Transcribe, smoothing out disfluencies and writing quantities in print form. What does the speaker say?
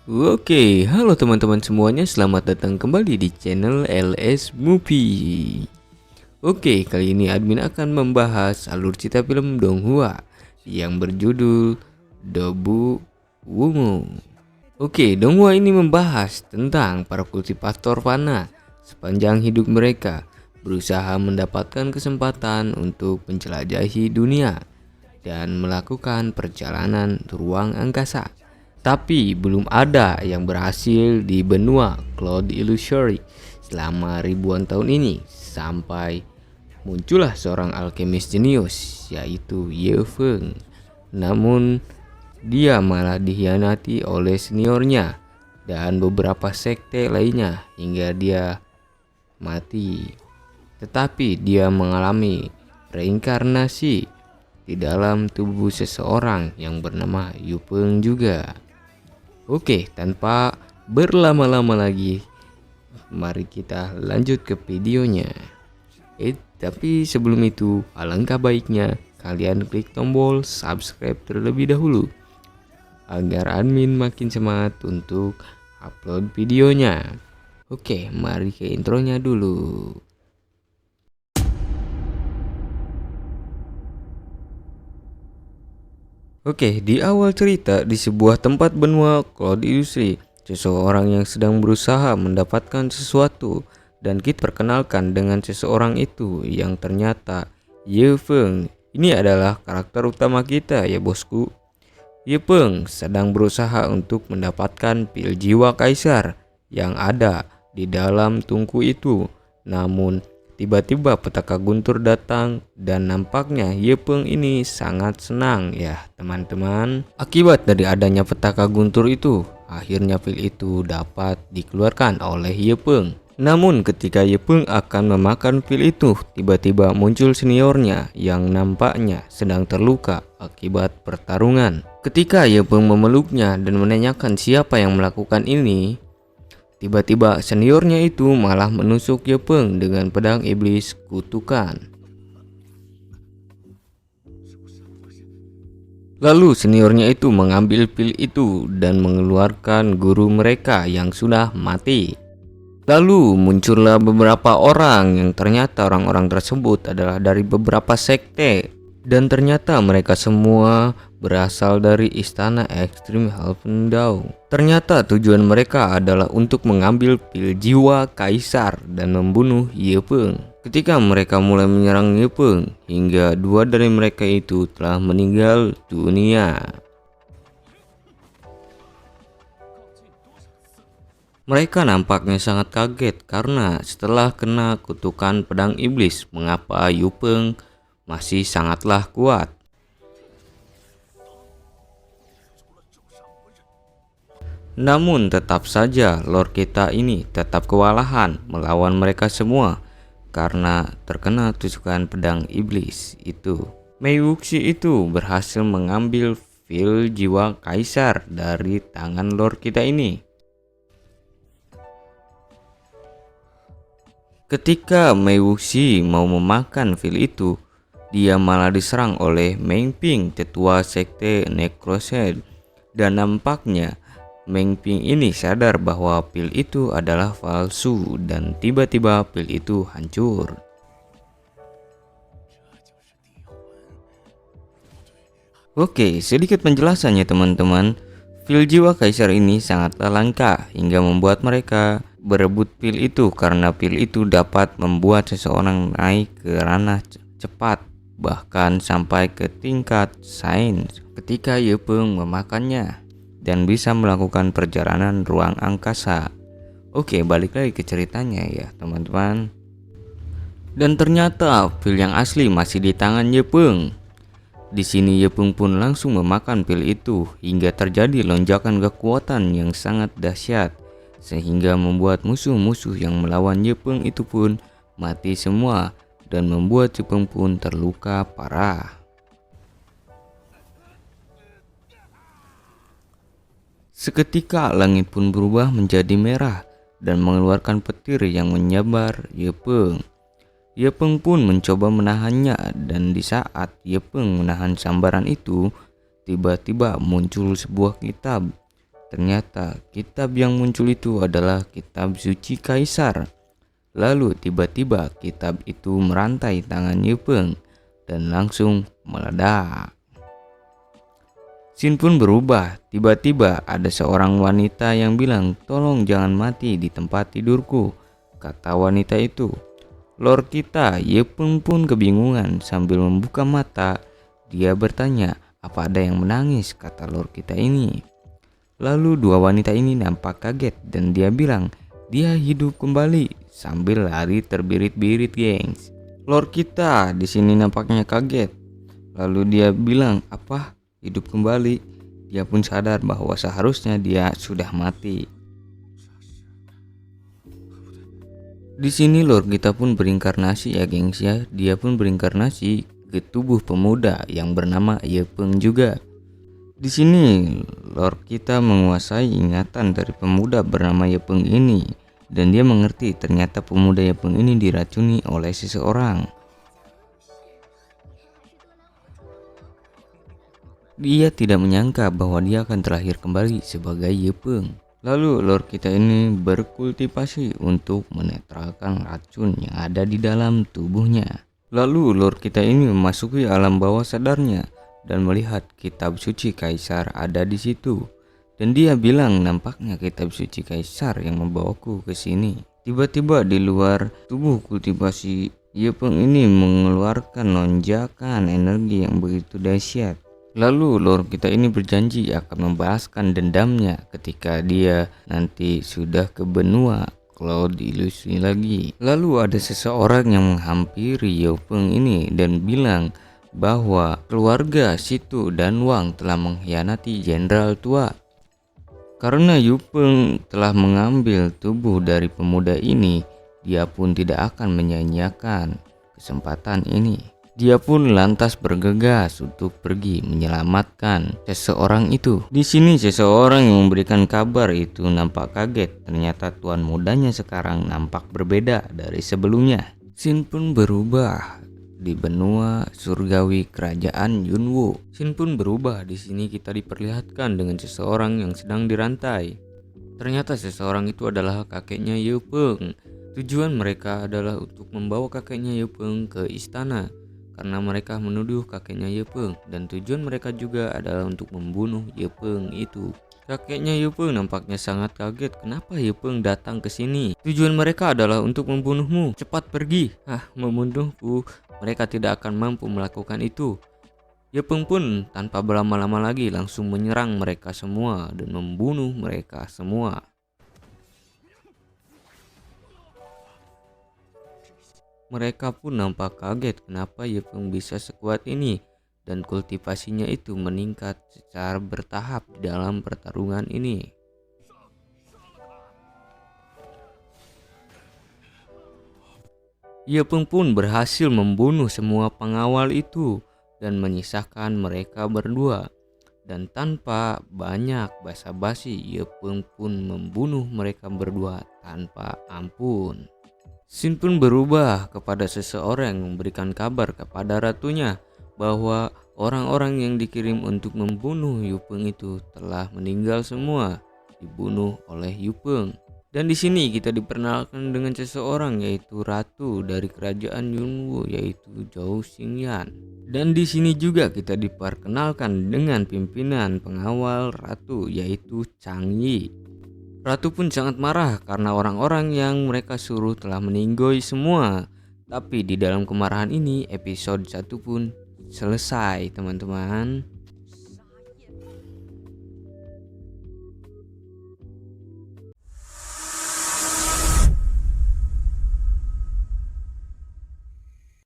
Oke, halo teman-teman semuanya, selamat datang kembali di channel LS Movie. Oke, kali ini admin akan membahas alur cerita film Donghua yang berjudul Dobu Wungu. Oke, Donghua ini membahas tentang para kultivator fana sepanjang hidup mereka berusaha mendapatkan kesempatan untuk menjelajahi dunia dan melakukan perjalanan ruang angkasa. Tapi belum ada yang berhasil di benua Cloud Illusory selama ribuan tahun ini, sampai muncullah seorang alkemis jenius yaitu Ye Feng. Namun dia malah dikhianati oleh seniornya dan beberapa sekte lainnya hingga dia mati. Tetapi dia mengalami reinkarnasi di dalam tubuh seseorang yang bernama Yu Peng juga. Oke, tanpa berlama-lama lagi, mari kita lanjut ke videonya. Tapi sebelum itu, alangkah baiknya kalian klik tombol subscribe terlebih dahulu agar admin makin semangat untuk upload videonya. Oke, mari ke intronya dulu. Oke, di awal cerita, di sebuah tempat benua Cloud Illusory, seseorang yang sedang berusaha mendapatkan sesuatu, dan kita perkenalkan dengan seseorang itu yang ternyata Ye Feng. Ini adalah karakter utama kita ya bosku. Ye Feng sedang berusaha untuk mendapatkan pil jiwa kaisar yang ada di dalam tungku itu. Namun tiba-tiba petaka guntur datang dan nampaknya Ye Feng ini sangat senang ya teman-teman. Akibat dari adanya petaka guntur itu, akhirnya pil itu dapat dikeluarkan oleh Ye Feng. Namun ketika Ye Feng akan memakan pil itu, tiba-tiba muncul seniornya yang nampaknya sedang terluka akibat pertarungan. Ketika Ye Feng memeluknya dan menanyakan siapa yang melakukan ini, tiba-tiba seniornya itu malah menusuk Ye Feng dengan pedang iblis kutukan. Lalu seniornya itu mengambil pil itu dan mengeluarkan guru mereka yang sudah mati. Lalu muncullah beberapa orang yang ternyata orang-orang tersebut adalah dari beberapa sekte. Dan ternyata mereka semua berasal dari istana ekstrim Halfendau. Ternyata tujuan mereka adalah untuk mengambil pil jiwa kaisar dan membunuh Ye Feng. Ketika mereka mulai menyerang Ye Feng, hingga dua dari mereka itu telah meninggal dunia. Mereka nampaknya sangat kaget karena setelah kena kutukan pedang iblis, mengapa Yu Peng masih sangatlah kuat. Namun tetap saja Lord kita ini tetap kewalahan melawan mereka semua karena terkena tusukan pedang iblis itu. Mei Wuxi itu berhasil mengambil pil jiwa kaisar dari tangan Lord kita ini. Ketika Mei Wuxi mau memakan pil itu, dia malah diserang oleh Meng Ping, tetua sekte Necrosed. Dan nampaknya Meng Ping ini sadar bahwa pil itu adalah palsu dan tiba-tiba pil itu hancur. Oke, sedikit penjelasannya teman-teman. Pil jiwa kaisar ini sangatlah langka hingga membuat mereka berebut pil itu karena pil itu dapat membuat seseorang naik ke ranah cepat, bahkan sampai ke tingkat sains ketika Ye Feng memakannya dan bisa melakukan perjalanan ruang angkasa. Oke, balik lagi ke ceritanya ya teman-teman. Dan ternyata pil yang asli masih di tangan Ye Feng. Di sini Ye Feng pun langsung memakan pil itu hingga terjadi lonjakan kekuatan yang sangat dahsyat sehingga membuat musuh-musuh yang melawan Ye Feng itu pun mati semua dan membuat Ye Feng pun terluka parah. Seketika langit pun berubah menjadi merah dan mengeluarkan petir yang menyambar Ye Feng. Ye Feng pun mencoba menahannya dan di saat Ye Feng menahan sambaran itu, tiba-tiba muncul sebuah kitab Ternyata kitab yang muncul itu adalah kitab suci Kaisar. Lalu tiba-tiba kitab itu merantai tangan Ye Peng dan langsung meledak. Scene pun berubah. Tiba-tiba ada seorang wanita yang bilang, "Tolong jangan mati di tempat tidurku," kata wanita itu. Lord kita Ye Peng pun kebingungan sambil membuka mata. Dia bertanya, "Apa ada yang menangis?" kata Lord kita ini. Lalu dua wanita ini nampak kaget dan dia bilang dia hidup kembali sambil lari terbirit-birit, gengs. Lord kita di sini nampaknya kaget. Lalu dia bilang, "Apa? Hidup kembali?" Dia pun sadar bahwa seharusnya dia sudah mati. Di sini Lord kita pun berinkarnasi ya, gengs ya. Dia pun berinkarnasi ke tubuh pemuda yang bernama Ye Peng juga. Di sini Lord kita menguasai ingatan dari pemuda bernama Ye Peng ini dan dia mengerti ternyata pemuda Ye Peng ini diracuni oleh seseorang. Dia tidak menyangka bahwa dia akan terlahir kembali sebagai Ye Peng. Lalu Lord kita ini berkultivasi untuk menetralkan racun yang ada di dalam tubuhnya. Lalu Lord kita ini memasuki alam bawah sadarnya dan melihat kitab suci Kaisar ada di situ. Dan dia bilang nampaknya kitab suci Kaisar yang membawaku ke sini. Tiba-tiba di luar tubuh kultivasi Ye Peng ini mengeluarkan lonjakan energi yang begitu dahsyat. Lalu Lord kita ini berjanji akan membalaskan dendamnya ketika dia nanti sudah ke benua Cloud Illusion lagi. Lalu ada seseorang yang menghampiri Ye Peng ini dan bilang bahwa keluarga Situ dan Wang telah mengkhianati jenderal tua. Karena Ye Peng telah mengambil tubuh dari pemuda ini, dia pun tidak akan menyia-nyiakan kesempatan ini. Dia pun lantas bergegas untuk pergi menyelamatkan seseorang itu. Di sini seseorang yang memberikan kabar itu nampak kaget. Ternyata tuan mudanya sekarang nampak berbeda dari sebelumnya. Scene pun berubah di benua surgawi kerajaan Yunwu. Scene pun berubah. Di sini kita diperlihatkan dengan seseorang yang sedang dirantai. Ternyata seseorang itu adalah kakeknya Ye Peng. Tujuan mereka adalah untuk membawa kakeknya Ye Peng ke istana karena mereka menuduh kakeknya Ye Peng, dan tujuan mereka juga adalah untuk membunuh Ye Peng itu. Kakeknya Ye Peng nampaknya sangat kaget. Kenapa Ye Peng datang ke sini? Tujuan mereka adalah untuk membunuhmu. Cepat pergi. Membunuhku. Mereka tidak akan mampu melakukan itu. Ye Peng pun tanpa berlama-lama lagi langsung menyerang mereka semua dan membunuh mereka semua. Mereka pun nampak kaget kenapa Ye Peng bisa sekuat ini dan kultivasinya itu meningkat secara bertahap di dalam pertarungan ini. Ye Peng pun berhasil membunuh semua pengawal itu dan menyisakan mereka berdua. Dan tanpa banyak basa-basi, Ye Peng pun membunuh mereka berdua tanpa ampun. Scene pun berubah kepada seseorang yang memberikan kabar kepada ratunya bahwa orang-orang yang dikirim untuk membunuh Ye Peng itu telah meninggal semua, dibunuh oleh Ye Peng. Dan di sini kita diperkenalkan dengan seseorang yaitu ratu dari kerajaan Yunwu yaitu Zhou Xingyan. Dan di sini juga kita diperkenalkan dengan pimpinan pengawal ratu yaitu Chang Yi. Ratu pun sangat marah karena orang-orang yang mereka suruh telah meninggoy semua. Tapi di dalam kemarahan ini episode 1 pun selesai, teman-teman.